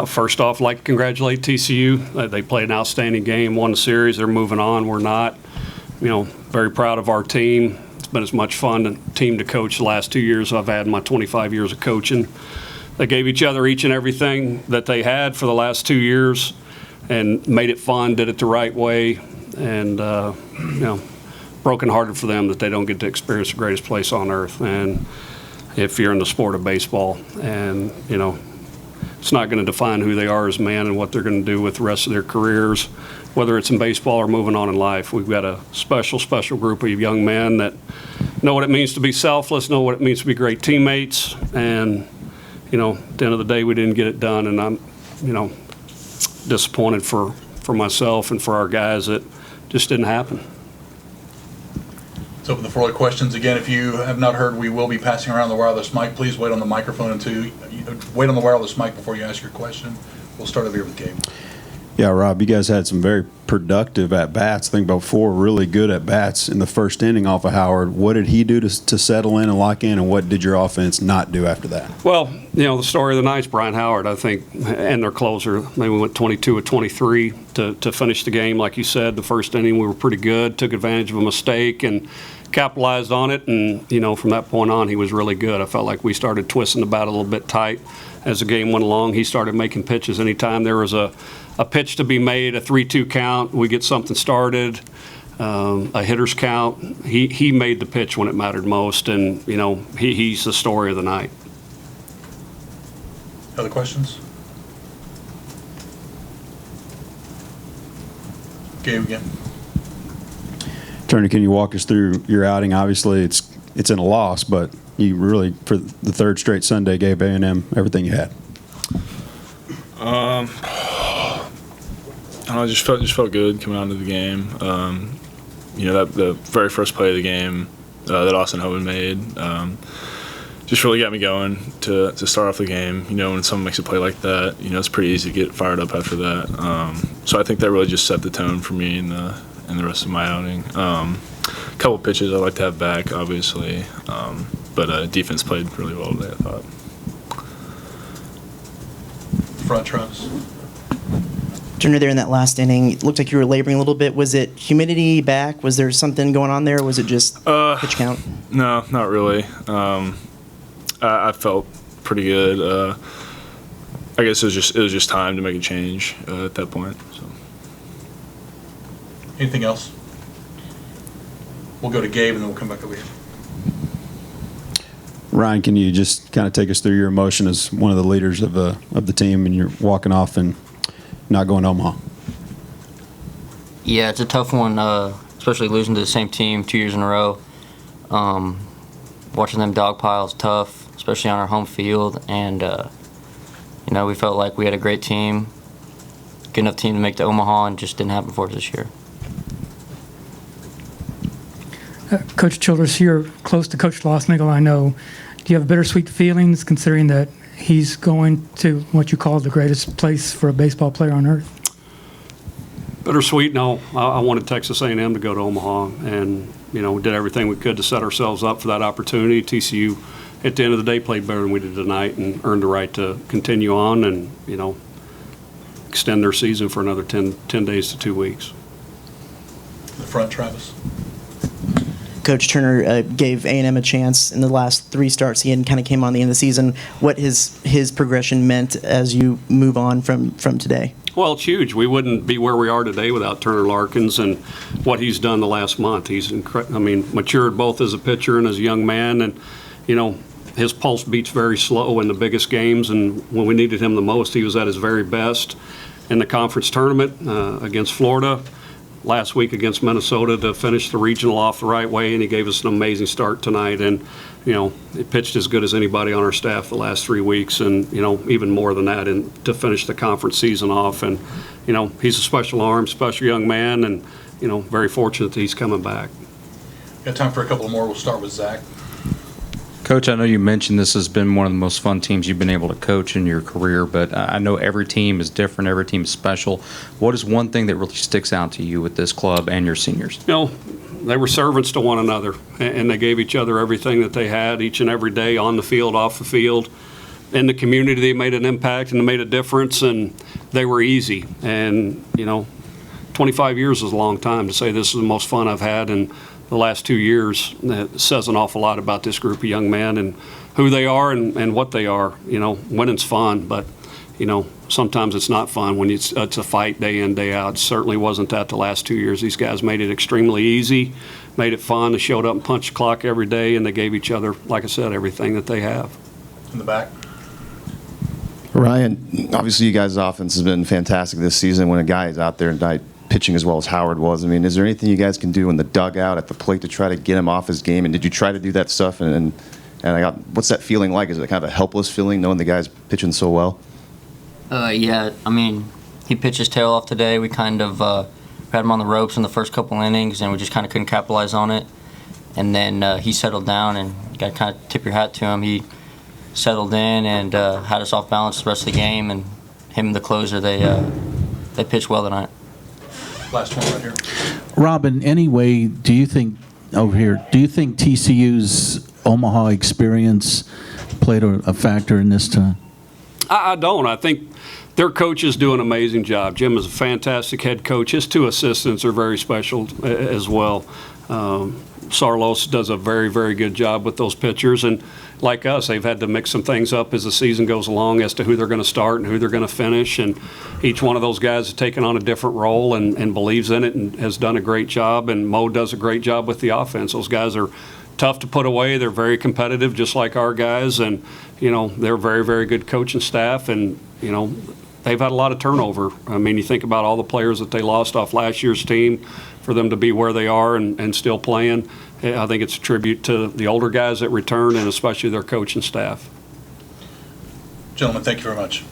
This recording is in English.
First off, I'd like to congratulate TCU. They played an outstanding game, won the series. They're moving on. We're not. Very proud of our team. It's been as much fun a team to coach the last 2 years I've had in my 25 years of coaching. They gave each other each and everything that they had for the last 2 years and made it fun, did it the right way, and, brokenhearted for them that they don't get to experience the greatest place on earth. And if you're in the sport of baseball, and, it's not going to define who they are as men and what they're going to do with the rest of their careers, whether it's in baseball or moving on in life. We've got a special, special group of young men that know what it means to be selfless, know what it means to be great teammates, and, at the end of the day, we didn't get it done, and I'm, disappointed for myself and for our guys that just didn't happen. Let's open the floor to questions. Again, if you have not heard, we will be passing around the wireless mic. Please wait on the microphone wait on the wireless mic before you ask your question. We'll start over here with Gabe. Yeah, Rob, you guys had some very productive at-bats. I think about 4 really good at-bats in the first inning off of Howard. What did he do to settle in and lock in, and what did your offense not do after that? Well, the story of the night's Brian Howard, I think, and their closer. Maybe we went 22 of 23 to finish the game. Like you said, the first inning we were pretty good, took advantage of a mistake, and capitalized on it. And, from that point on, he was really good. I felt like we started twisting the bat a little bit tight as the game went along. He started making pitches anytime there was a pitch to be made, a 3-2 count, we get something started, a hitter's count. He made the pitch when it mattered most, and, he's the story of the night. Other questions? Gabe again. Turner, can you walk us through your outing? Obviously, it's in a loss, but you really, for the third straight Sunday, gave A&M everything you had. I just felt good coming out of the game. That the very first play of the game that Austin Hoban made just really got me going to start off the game. When someone makes a play like that, it's pretty easy to get fired up after that. So I think that really just set the tone for me in the rest of my outing. A couple pitches I'd like to have back, obviously, but defense played really well today, I thought. Front, Travis. Turner, there in that last inning, it looked like you were laboring a little bit. Was it humidity back? Was there something going on there? Or was it just pitch count? No, not really. I felt pretty good. I guess it was just time to make a change at that point. So. Anything else? We'll go to Gabe and then we'll come back over here. Ryne, can you just kind of take us through your emotion as one of the leaders of the team, and you're walking off and not going to Omaha? Yeah, it's a tough one, especially losing to the same team 2 years in a row. Watching them dogpile is tough, especially on our home field. And, we felt like we had a great team, good enough team to make the Omaha, and just didn't happen for us this year. Coach Childress, you're close to Coach Lossnagel, I know. Do you have bittersweet feelings considering that he's going to what you call the greatest place for a baseball player on earth? Bittersweet, no. I wanted Texas A&M to go to Omaha, and we did everything we could to set ourselves up for that opportunity. TCU, at the end of the day, played better than we did tonight and earned the right to continue on and extend their season for another 10 days to 2 weeks. The front, Travis. Coach Turner gave A&M a chance in the last 3 starts he had, and kind of came on the end of the season. What his progression meant as you move on from today? Well, it's huge. We wouldn't be where we are today without Turner Larkins and what he's done the last month. He's matured both as a pitcher and as a young man, and his pulse beats very slow in the biggest games, and when we needed him the most, he was at his very best in the conference tournament against Florida. Last week against Minnesota to finish the regional off the right way, and he gave us an amazing start tonight. And, he pitched as good as anybody on our staff the last 3 weeks, and, even more than that, and to finish the conference season off. And, he's a special arm, special young man, and, very fortunate that he's coming back. Got time for a couple more. We'll start with Zach. Coach, I know you mentioned this has been one of the most fun teams you've been able to coach in your career, but I know every team is different, every team is special. What is one thing that really sticks out to you with this club and your seniors? They were servants to one another, and they gave each other everything that they had each and every day on the field, off the field. in the community, they made an impact and they made a difference, and they were easy. And, 25 years is a long time to say this is the most fun I've had in the last 2 years. It says an awful lot about this group of young men and who they are and what they are. Winning's fun, but, sometimes it's not fun when it's a fight day in, day out. It certainly wasn't that the last 2 years. These guys made it extremely easy, made it fun. They showed up and punched the clock every day, and they gave each other, like I said, everything that they have. In the back. Ryan, obviously you guys' offense has been fantastic this season when a guy is out there and pitching as well as Howard was. I mean, is there anything you guys can do in the dugout at the plate to try to get him off his game? And did you try to do that stuff? And what's that feeling like? Is it kind of a helpless feeling knowing the guy's pitching so well? Yeah, I mean, he pitched his tail off today. We kind of had him on the ropes in the first couple innings, and we just kind of couldn't capitalize on it. And then he settled down, and you got to kind of tip your hat to him. He settled in and had us off balance the rest of the game, and him and the closer, they pitched well tonight. Last one right here. Robin, anyway, do you think TCU's Omaha experience played a factor in this time? I don't. I think their coaches do an amazing job. Jim is a fantastic head coach. His two assistants are very special as well. Sarlos does a very, very good job with those pitchers. And like us, they've had to mix some things up as the season goes along as to who they're going to start and who they're going to finish. And each one of those guys has taken on a different role and believes in it and has done a great job. And Mo does a great job with the offense. Those guys are tough to put away. They're very competitive, just like our guys. And, they're very, very good coaching staff. And, they've had a lot of turnover. I mean, you think about all the players that they lost off last year's team, for them to be where they are and still playing. I think it's a tribute to the older guys that return and especially their coaching staff. Gentlemen, thank you very much.